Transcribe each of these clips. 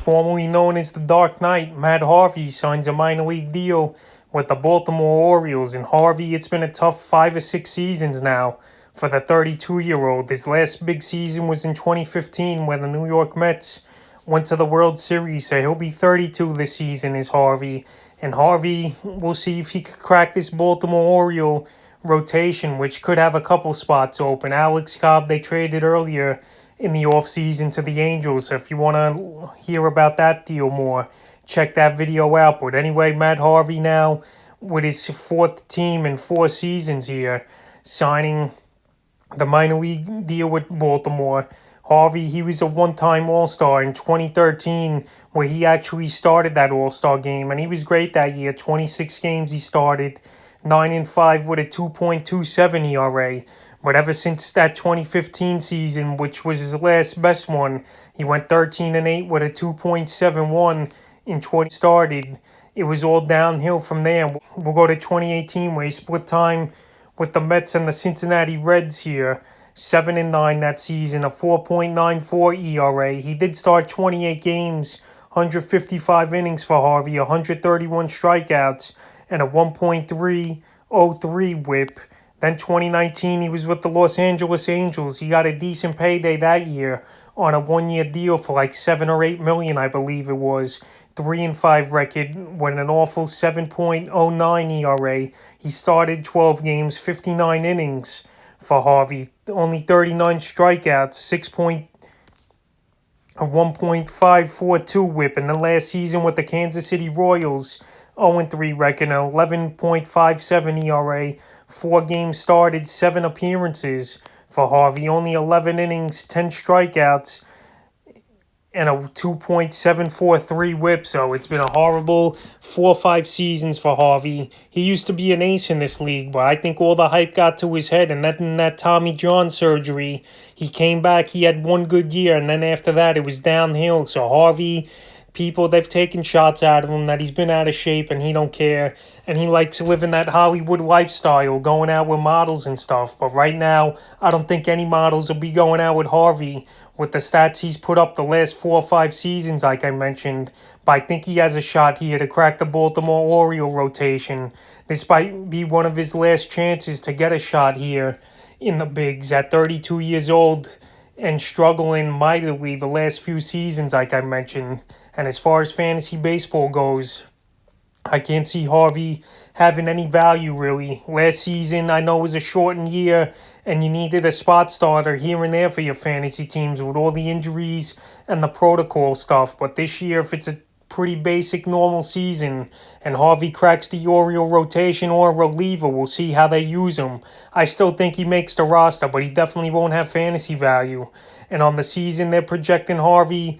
formerly known as the Dark Knight, Matt Harvey signs a minor league deal with the Baltimore Orioles. And Harvey, it's been a tough 5 or 6 seasons now for the 32-year-old. His last big season was in 2015 when the New York Mets went to the World Series. So he'll be 32 this season, is Harvey. And Harvey, we'll see if he could crack this Baltimore Oriole rotation, which could have a couple spots open. Alex Cobb, they traded earlier in the offseason to the Angels. So if you want to hear about that deal more, check that video out. But anyway, Matt Harvey now with his fourth team in 4 seasons here, signing the minor league deal with Baltimore. Harvey, he was a one-time All-Star in 2013 where he actually started that All-Star game, and he was great that year. 26 games he started, 9-5 with a 2.27 ERA. But ever since that 2015 season, which was his last best one, he went 13-8 with a 2.71 in 20 started. It was all downhill from there. We'll go to 2018 where he split time with the Mets and the Cincinnati Reds here. 7-9 that season, a 4.94 ERA. He did start 28 games, 155 innings for Harvey, 131 strikeouts, and a 1.303 whip. Then 2019, he was with the Los Angeles Angels. He got a decent payday that year on a 1-year deal for like $7 or $8 million, I believe it was. 3-5 record with an awful 7.09 ERA. He started 12 games, 59 innings for Harvey. Only 39 strikeouts, 1.542 whip. And then last season with the Kansas City Royals, 0-3 record, an 11.57 ERA. 4 games started, 7 appearances for Harvey. Only 11 innings, 10 strikeouts, and a 2.743 whip. So it's been a horrible 4 or 5 seasons for Harvey. He used to be an ace in this league, but I think all the hype got to his head. And then that Tommy John surgery, he came back. He had 1 good year, and then after that, it was downhill. So Harvey, people, they've taken shots out of him that he's been out of shape and he don't care. And he likes living that Hollywood lifestyle, going out with models and stuff. But right now, I don't think any models will be going out with Harvey with the stats he's put up the last 4 or 5 seasons, like I mentioned. But I think he has a shot here to crack the Baltimore Oriole rotation. This might be one of his last chances to get a shot here in the bigs at 32 years old and struggling mightily the last few seasons, like I mentioned. And as far as fantasy baseball goes, I can't see Harvey having any value, really. Last season, I know it was a shortened year, and you needed a spot starter here and there for your fantasy teams with all the injuries and the protocol stuff. But this year, if it's a pretty basic normal season and Harvey cracks the Oriole rotation or a reliever, we'll see how they use him. I still think he makes the roster, but he definitely won't have fantasy value. And on the season, they're projecting Harvey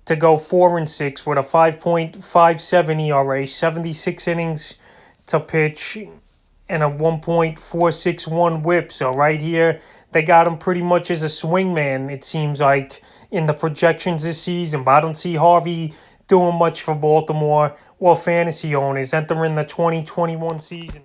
to go 4-6 with a 5.57 ERA, 76 innings to pitch, and a 1.461 whip. So right here, they got him pretty much as a swingman, it seems like, in the projections this season. But I don't see Harvey doing much for Baltimore or fantasy owners entering the 2021 season.